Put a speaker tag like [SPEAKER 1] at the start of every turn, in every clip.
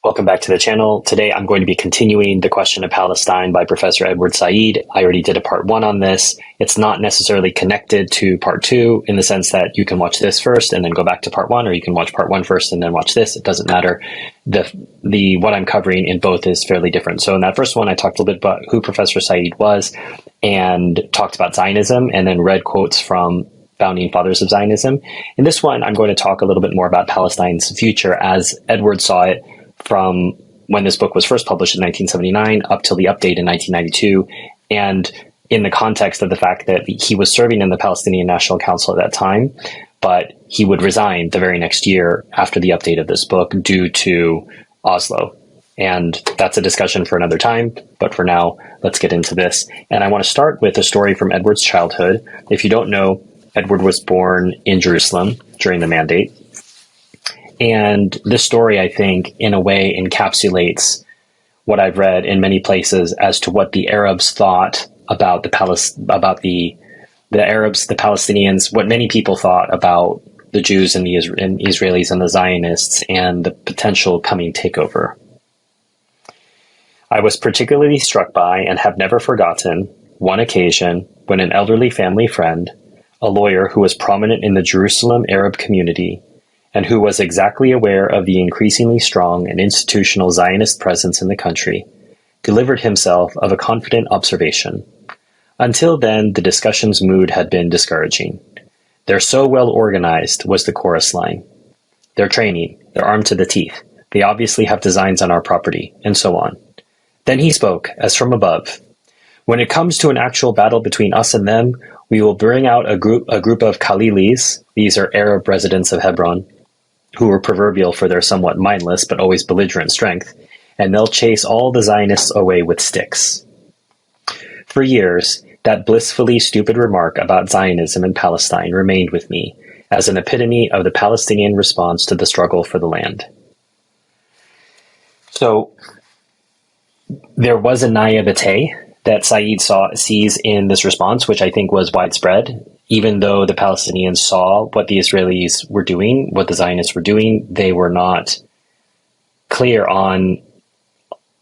[SPEAKER 1] Welcome back to the channel. Today I'm going to be continuing the question of Palestine by Professor Edward Said. I already did a part 1 on this. It's not necessarily connected to part 2 in the sense that you can watch this first and then go back to part 1, or you can watch part 1 first and then watch this. It doesn't matter. The what I'm covering in both is fairly different. So in that first one, I talked a little bit about who Professor Said was and talked about Zionism and then read quotes from founding fathers of Zionism. In this one, I'm going to talk a little bit more about Palestine's future as Edward saw it from when this book was first published in 1979 up till the update in 1992, and in the context of the fact that he was serving in the Palestinian National Council at that time, but he would resign the very next year after the update of this book due to Oslo. And that's a discussion for another time, but for now, let's get into this. And I want to start with a story from Edward's childhood. If you don't know, Edward was born in Jerusalem during the Mandate. And this story, I think, in a way encapsulates what I've read in many places as to what the Arabs thought about the Arabs, the Palestinians, what many people thought about the Jews and the Israelis and the Zionists and the potential coming takeover. I was particularly struck by and have never forgotten one occasion when an elderly family friend, a lawyer who was prominent in the Jerusalem Arab community, and who was exactly aware of the increasingly strong and institutional Zionist presence in the country, delivered himself of a confident observation. Until then, the discussion's mood had been discouraging. "They're so well organized," was the chorus line. "They're training, they're armed to the teeth, they obviously have designs on our property," and so on. Then he spoke, as from above. "When it comes to an actual battle between us and them, we will bring out a group of Khalilis, these are Arab residents of Hebron, who were proverbial for their somewhat mindless but always belligerent strength, and they'll chase all the Zionists away with sticks." For years, that blissfully stupid remark about Zionism in Palestine remained with me as an epitome of the Palestinian response to the struggle for the land. So there was a naivete that Said sees in this response, which I think was widespread. Even though the Palestinians saw what the Israelis were doing, what the Zionists were doing, they were not clear on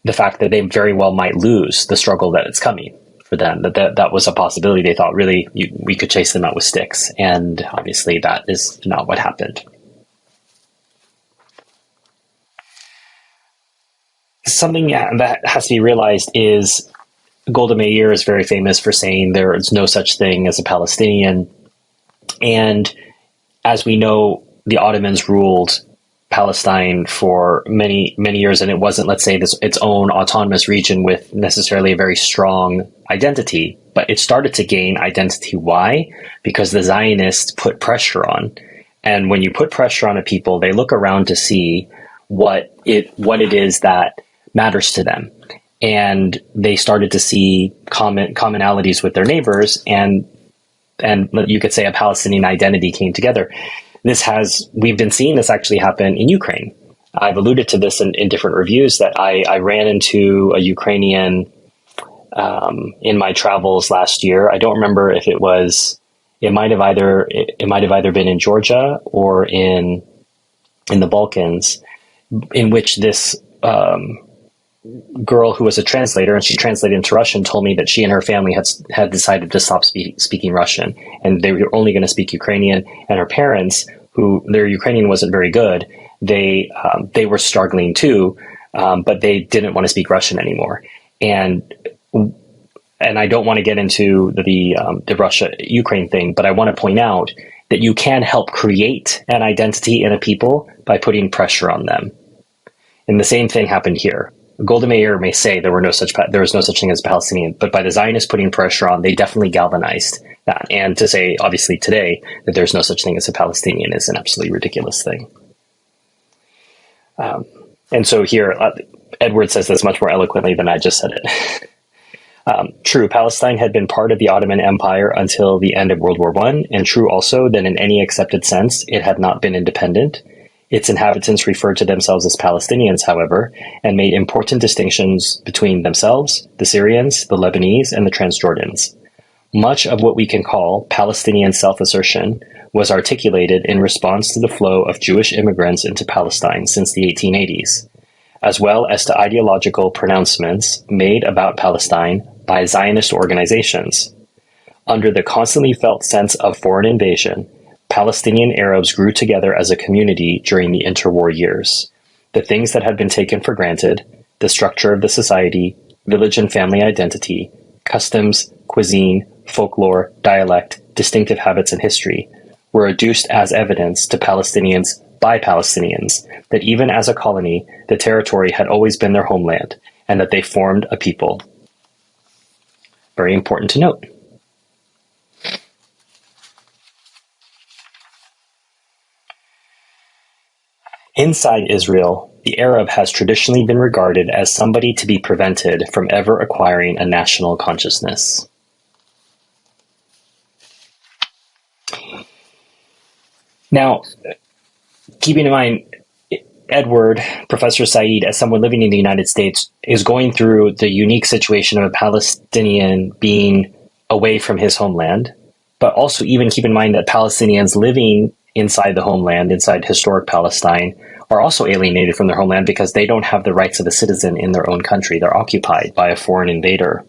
[SPEAKER 1] the fact that they very well might lose the struggle that it's coming for them, that was a possibility. They thought, really, we could chase them out with sticks. And obviously that is not what happened. Something that has to be realized is Golda Meir is very famous for saying there is no such thing as a Palestinian. And as we know, the Ottomans ruled Palestine for many, many years, and it wasn't, let's say, its own autonomous region with necessarily a very strong identity, but it started to gain identity. Why? Because the Zionists put pressure on. And when you put pressure on a people, they look around to see what it is that matters to them. And they started to see commonalities with their neighbors, and you could say a Palestinian identity came together. We've been seeing this actually happen in Ukraine. I've alluded to this in different reviews that I ran into a Ukrainian in my travels last year. I don't remember if it might have either been in Georgia or in the Balkans, in which this girl who was a translator, and she translated into Russian, told me that she and her family had decided to stop speaking Russian, and they were only going to speak Ukrainian. And her parents, who their Ukrainian wasn't very good, they were struggling too, but they didn't want to speak Russian anymore. And I don't want to get into the Russia-Ukraine thing, but I want to point out that you can help create an identity in a people by putting pressure on them. And the same thing happened here. Golda Meir may say there was no such thing as Palestinian, but by the Zionists putting pressure on, they definitely galvanized that. And to say, obviously, today that there's no such thing as a Palestinian is an absolutely ridiculous thing. And so here, Edward says this much more eloquently than I just said it. True, Palestine had been part of the Ottoman Empire until the end of World War I, and true also that in any accepted sense, it had not been independent. Its inhabitants referred to themselves as Palestinians, however, and made important distinctions between themselves, the Syrians, the Lebanese, and the Transjordans. Much of what we can call Palestinian self-assertion was articulated in response to the flow of Jewish immigrants into Palestine since the 1880s. as well as to ideological pronouncements made about Palestine by Zionist organizations. Under the constantly felt sense of foreign invasion, Palestinian Arabs grew together as a community during the interwar years. The things that had been taken for granted, the structure of the society, village and family identity, customs, cuisine, folklore, dialect, distinctive habits, and history, were adduced as evidence to Palestinians by Palestinians that even as a colony, the territory had always been their homeland, and that they formed a people. Very important to note. Inside Israel, the Arab has traditionally been regarded as somebody to be prevented from ever acquiring a national consciousness. Now, keeping in mind, Edward, Professor Said, as someone living in the United States, is going through the unique situation of a Palestinian being away from his homeland, but also even keep in mind that Palestinians living inside the homeland, inside historic Palestine, are also alienated from their homeland because they don't have the rights of a citizen in their own country. They're occupied by a foreign invader.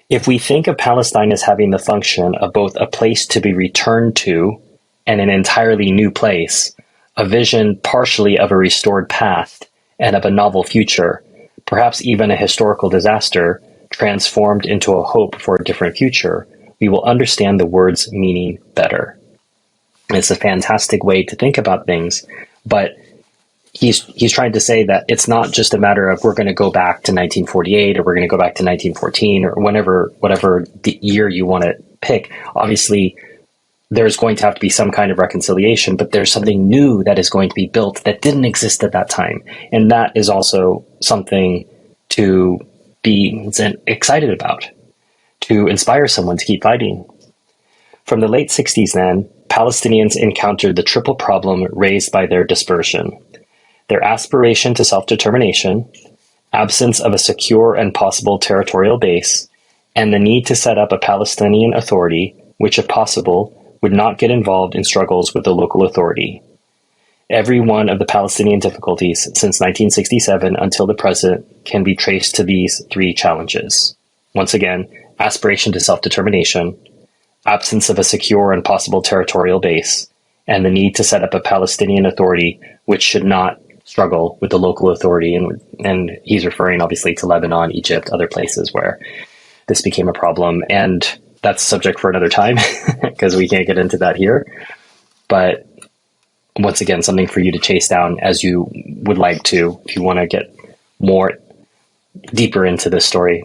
[SPEAKER 1] If we think of Palestine as having the function of both a place to be returned to and an entirely new place, a vision partially of a restored past and of a novel future, perhaps even a historical disaster transformed into a hope for a different future, we will understand the word's meaning better. It's a fantastic way to think about things, but he's trying to say that it's not just a matter of we're going to go back to 1948 or we're going to go back to 1914 or whatever the year you want to pick. Obviously, there's going to have to be some kind of reconciliation, but there's something new that is going to be built that didn't exist at that time. And that is also something to be excited about, to inspire someone to keep fighting. From the late 60s then, Palestinians encountered the triple problem raised by their dispersion: their aspiration to self-determination, absence of a secure and possible territorial base, and the need to set up a Palestinian authority, which, if possible, would not get involved in struggles with the local authority. Every one of the Palestinian difficulties since 1967 until the present can be traced to these three challenges. Once again, aspiration to self-determination, absence of a secure and possible territorial base, and the need to set up a Palestinian authority which should not struggle with the local authority. And he's referring obviously to Lebanon, Egypt, other places where this became a problem. And that's a subject for another time because we can't get into that here. But once again, something for you to chase down as you would like to, if you want to get more deeper into this story.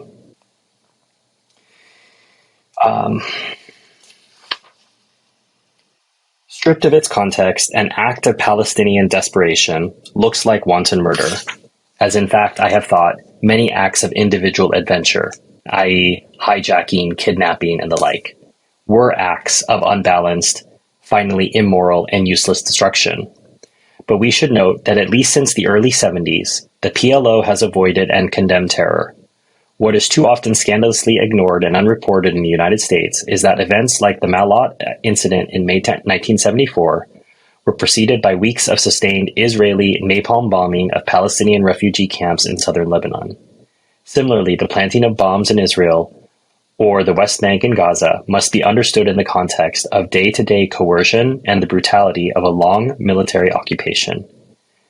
[SPEAKER 1] Stripped of its context, an act of Palestinian desperation looks like wanton murder, as in fact I have thought many acts of individual adventure, i.e. hijacking, kidnapping, and the like, were acts of unbalanced, finally immoral, and useless destruction. But we should note that at least since the early 70s, the PLO has avoided and condemned terror. What is too often scandalously ignored and unreported in the United States is that events like the Malot incident in May 1974 were preceded by weeks of sustained Israeli napalm bombing of Palestinian refugee camps in southern Lebanon. Similarly, the planting of bombs in Israel or the West Bank and Gaza must be understood in the context of day-to-day coercion and the brutality of a long military occupation.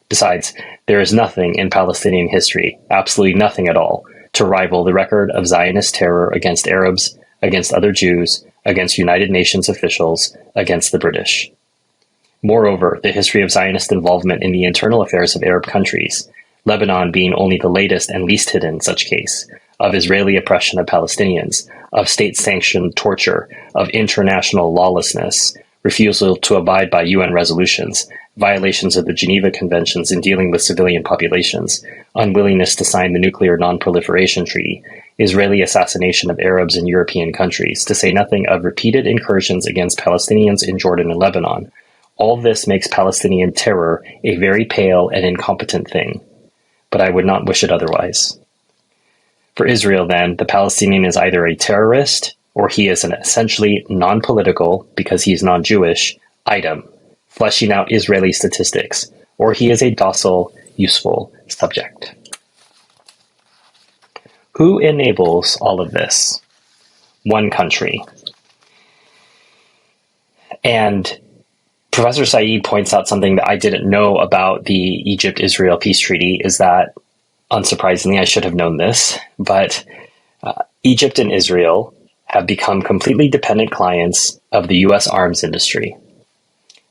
[SPEAKER 1] Besides, there is nothing in Palestinian history, absolutely nothing at all, to rival the record of Zionist terror against Arabs, against other Jews, against United Nations officials, against the British. Moreover, the history of Zionist involvement in the internal affairs of Arab countries, Lebanon being only the latest and least hidden such case, of Israeli oppression of Palestinians, of state-sanctioned torture, of international lawlessness, refusal to abide by UN resolutions, violations of the Geneva Conventions in dealing with civilian populations, unwillingness to sign the Nuclear Non-Proliferation Treaty, Israeli assassination of Arabs in European countries, to say nothing of repeated incursions against Palestinians in Jordan and Lebanon. All this makes Palestinian terror a very pale and incompetent thing, but I would not wish it otherwise. For Israel, then, the Palestinian is either a terrorist or he is an essentially non-political, because he is non-Jewish, item, fleshing out Israeli statistics, or he is a docile, useful subject. Who enables all of this? One country. And Professor Said points out something that I didn't know about the Egypt-Israel peace treaty, is that, unsurprisingly, I should have known this, but Egypt and Israel have become completely dependent clients of the U.S. arms industry.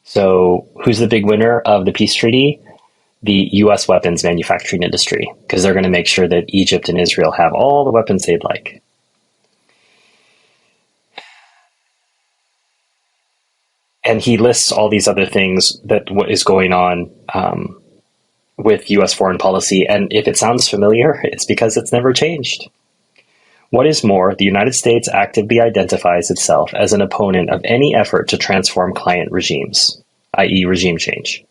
[SPEAKER 1] So who's the big winner of the peace treaty? The U.S. weapons manufacturing industry, because they're going to make sure that Egypt and Israel have all the weapons they'd like. And he lists all these other things that what is going on with U.S. foreign policy. And if it sounds familiar, it's because it's never changed. What is more, the United States actively identifies itself as an opponent of any effort to transform client regimes, i.e. regime change,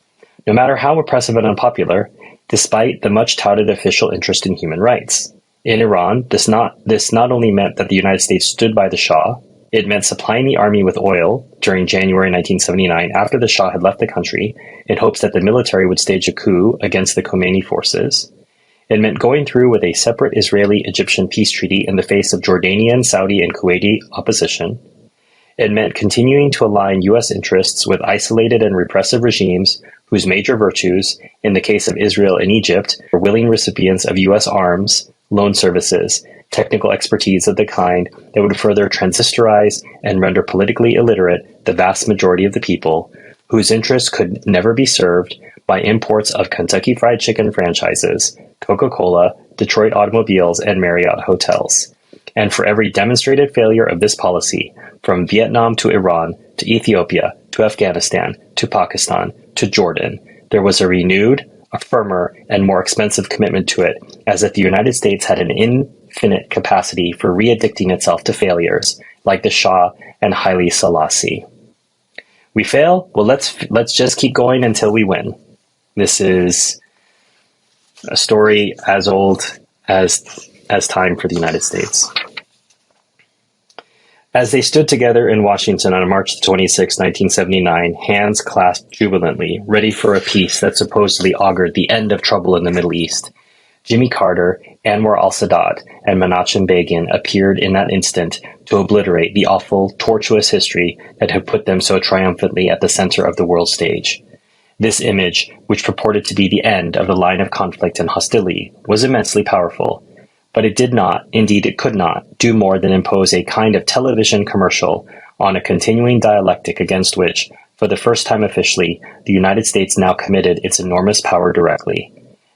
[SPEAKER 1] no matter how oppressive and unpopular, despite the much touted official interest in human rights. In Iran, this not only meant that the United States stood by the Shah, it meant supplying the army with oil during January 1979 after the Shah had left the country in hopes that the military would stage a coup against the Khomeini forces. It meant going through with a separate Israeli-Egyptian peace treaty in the face of Jordanian, Saudi, and Kuwaiti opposition. It meant continuing to align U.S. interests with isolated and repressive regimes whose major virtues, in the case of Israel and Egypt, were willing recipients of U.S. arms, loan services, technical expertise of the kind that would further transistorize and render politically illiterate the vast majority of the people, whose interests could never be served by imports of Kentucky Fried Chicken franchises, Coca-Cola, Detroit automobiles, and Marriott hotels. And for every demonstrated failure of this policy, from Vietnam to Iran, to Ethiopia, to Afghanistan, to Pakistan, to Jordan, there was a renewed, a firmer, and more expensive commitment to it, as if the United States had an infinite capacity for re-addicting itself to failures, like the Shah and Haile Selassie. We fail? Well, let's just keep going until we win. This is a story as old as time for the United States. As they stood together in Washington on March 26, 1979, hands clasped jubilantly, ready for a peace that supposedly augured the end of trouble in the Middle East, Jimmy Carter, Anwar al-Sadat, and Menachem Begin appeared in that instant to obliterate the awful, tortuous history that had put them so triumphantly at the center of the world stage. This image, which purported to be the end of the line of conflict and hostility, was immensely powerful. But it did not, indeed it could not, do more than impose a kind of television commercial on a continuing dialectic against which, for the first time officially, the United States now committed its enormous power directly.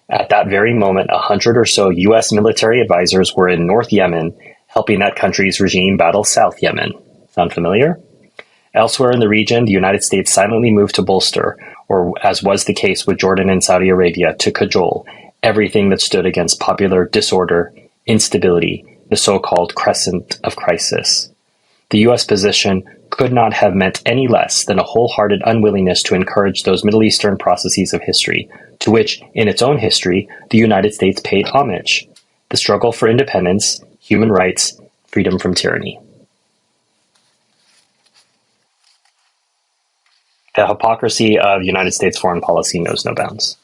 [SPEAKER 1] At that very moment, 100 or so U.S. military advisors were in North Yemen, helping that country's regime battle South Yemen. Sound familiar? Elsewhere in the region, the United States silently moved to bolster, or as was the case with Jordan and Saudi Arabia, to cajole everything that stood against popular disorder, instability, the so-called crescent of crisis. The U.S. position could not have meant any less than a wholehearted unwillingness to encourage those Middle Eastern processes of history, to which, in its own history, the United States paid homage: the struggle for independence, human rights, freedom from tyranny. The hypocrisy of United States foreign policy knows no bounds.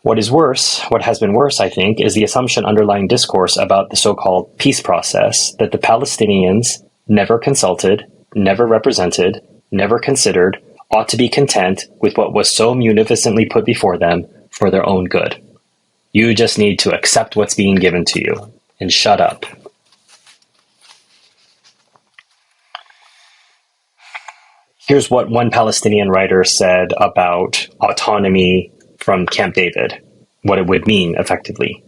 [SPEAKER 1] What is worse, what has been worse, I think, is the assumption underlying discourse about the so-called peace process that the Palestinians, never consulted, never represented, never considered, ought to be content with what was so munificently put before them for their own good. You just need to accept what's being given to you and shut up. Here's what one Palestinian writer said about autonomy from Camp David, what it would mean effectively.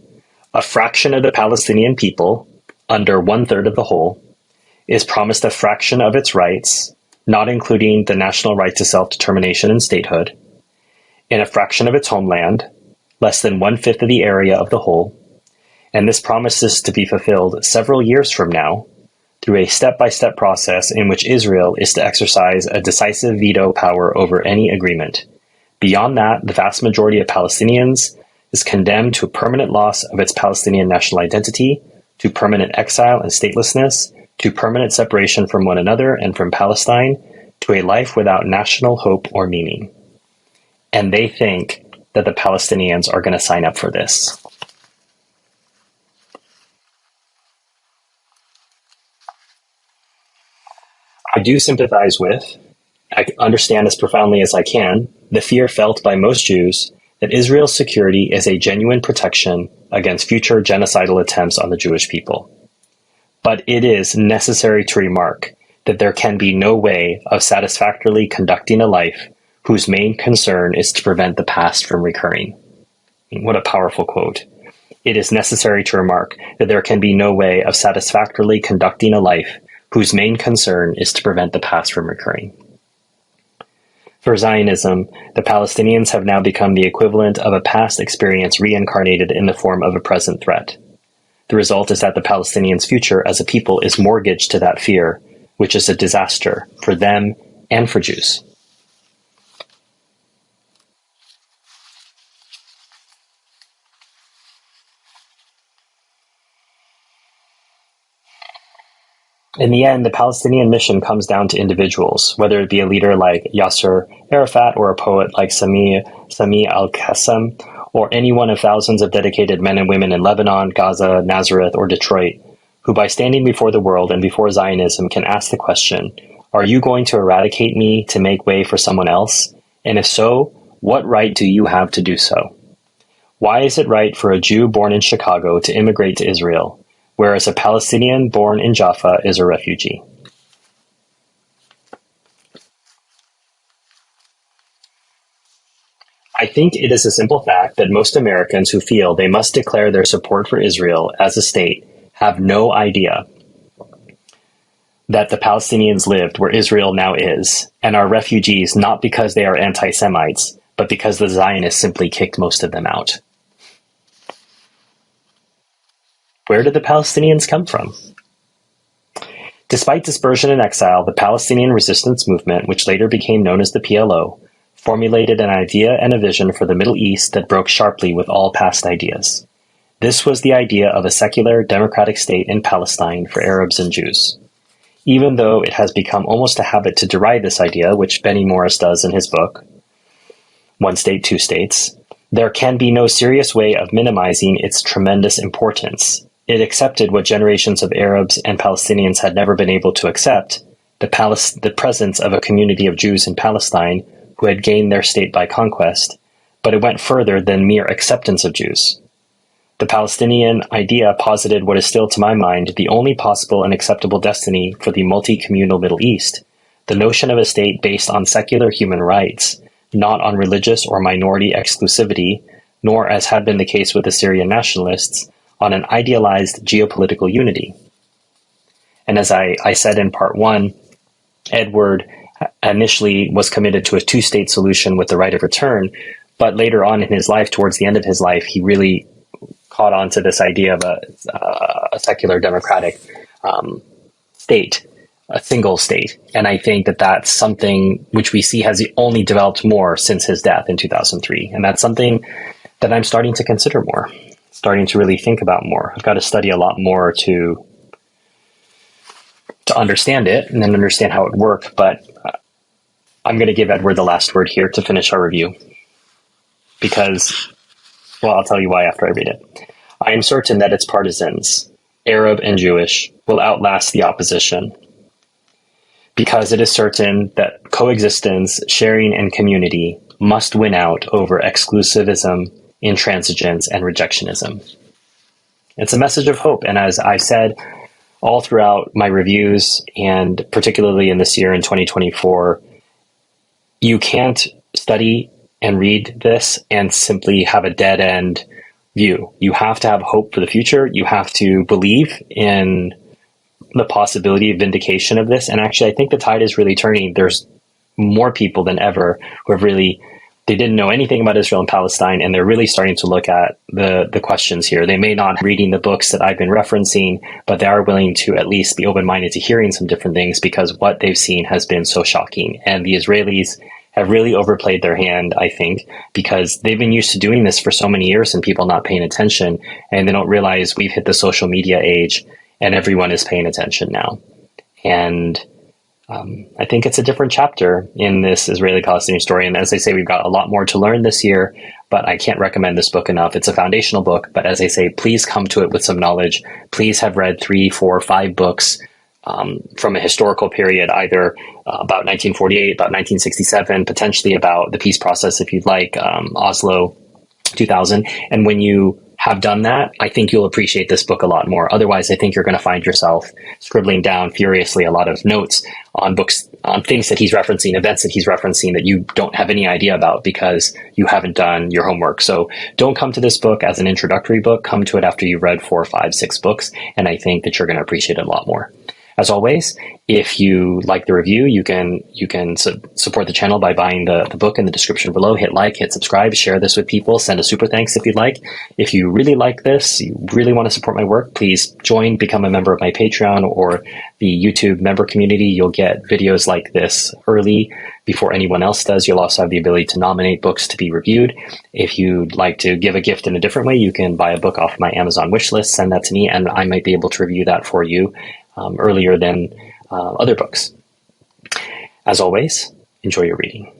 [SPEAKER 1] A fraction of the Palestinian people, under 1/3 of the whole, is promised a fraction of its rights, not including the national right to self-determination and statehood, in a fraction of its homeland, less than 1/5 of the area of the whole, and this promise is to be fulfilled several years from now through a step-by-step process in which Israel is to exercise a decisive veto power over any agreement. Beyond that, the vast majority of Palestinians is condemned to permanent loss of its Palestinian national identity, to permanent exile and statelessness, to permanent separation from one another and from Palestine, to a life without national hope or meaning. And they think that the Palestinians are going to sign up for this. I do sympathize with, I understand as profoundly as I can, the fear felt by most Jews that Israel's security is a genuine protection against future genocidal attempts on the Jewish people. But it is necessary to remark that there can be no way of satisfactorily conducting a life whose main concern is to prevent the past from recurring. What a powerful quote. It is necessary to remark that there can be no way of satisfactorily conducting a life whose main concern is to prevent the past from recurring. For Zionism, the Palestinians have now become the equivalent of a past experience reincarnated in the form of a present threat. The result is that the Palestinians' future as a people is mortgaged to that fear, which is a disaster for them and for Jews. In the end, the Palestinian mission comes down to individuals, whether it be a leader like Yasser Arafat or a poet like Sami al-Qassem, or any one of thousands of dedicated men and women in Lebanon, Gaza, Nazareth, or Detroit, who by standing before the world and before Zionism can ask the question, are you going to eradicate me to make way for someone else? And if so, what right do you have to do so? Why is it right for a Jew born in Chicago to immigrate to Israel, whereas a Palestinian born in Jaffa is a refugee? I think it is a simple fact that most Americans who feel they must declare their support for Israel as a state have no idea that the Palestinians lived where Israel now is, and are refugees not because they are anti-Semites, but because the Zionists simply kicked most of them out. Where did the Palestinians come from? Despite dispersion and exile, the Palestinian resistance movement, which later became known as the PLO, formulated an idea and a vision for the Middle East that broke sharply with all past ideas. This was the idea of a secular, democratic state in Palestine for Arabs and Jews. Even though it has become almost a habit to deride this idea, which Benny Morris does in his book, One State, Two States, there can be no serious way of minimizing its tremendous importance. It accepted what generations of Arabs and Palestinians had never been able to accept, the presence of a community of Jews in Palestine who had gained their state by conquest, but it went further than mere acceptance of Jews. The Palestinian idea posited what is still, to my mind, the only possible and acceptable destiny for the multi-communal Middle East, the notion of a state based on secular human rights, not on religious or minority exclusivity, nor, as had been the case with the Syrian nationalists, on an idealized geopolitical unity. And as I said in part one, Edward initially was committed to a two-state solution with the right of return, but later on in his life, towards the end of his life, he really caught on to this idea of a secular democratic state, a single state. And I think that that's something which we see has only developed more since his death in 2003. And that's something that I'm starting to consider more, starting to really think about more. I've got to study a lot more to understand it and then understand how it worked. But I'm going to give Edward the last word here to finish our review because, well, I'll tell you why after I read it. I am certain that its partisans, Arab and Jewish, will outlast the opposition because it is certain that coexistence, sharing, and community must win out over exclusivism, intransigence, and rejectionism. It's a message of hope. And as I said all throughout my reviews, and particularly in this year in 2024, you can't study and read this and simply have a dead end view. You have to have hope for the future. You have to believe in the possibility of vindication of this. And actually, I think the tide is really turning. There's more people than ever who have really, they didn't know anything about Israel and Palestine, and they're really starting to look at the questions here. They may not be reading the books that I've been referencing, but they are willing to at least be open-minded to hearing some different things because what they've seen has been so shocking. And the Israelis have really overplayed their hand, I think, because they've been used to doing this for so many years and people not paying attention, and they don't realize we've hit the social media age and everyone is paying attention now. And I think it's a different chapter in this Israeli-Palestinian story. And as I say, we've got a lot more to learn this year, but I can't recommend this book enough. It's a foundational book, but as I say, please come to it with some knowledge. Please have read 3, 4, 5 books from a historical period, either about 1948, about 1967, potentially about the peace process, if you'd like, Oslo 2000. And when you have done that, I think you'll appreciate this book a lot more. Otherwise, I think you're going to find yourself scribbling down furiously a lot of notes on books, on things that he's referencing, events that he's referencing that you don't have any idea about because you haven't done your homework. So don't come to this book as an introductory book. Come to it after you've read 4, 5, 6 books. And I think that you're going to appreciate it a lot more. As always, if you like the review, you can support the channel by buying the book in the description below. Hit like, hit subscribe, share this with people, send a super thanks if you'd like. If you really like this, you really want to support my work, please become a member of my Patreon or the YouTube member community. You'll get videos like this early before anyone else does. You'll also have the ability to nominate books to be reviewed. If you'd like to give a gift in a different way, you can buy a book off my Amazon wish list, send that to me, and I might be able to review that for you earlier than other books. As always, enjoy your reading.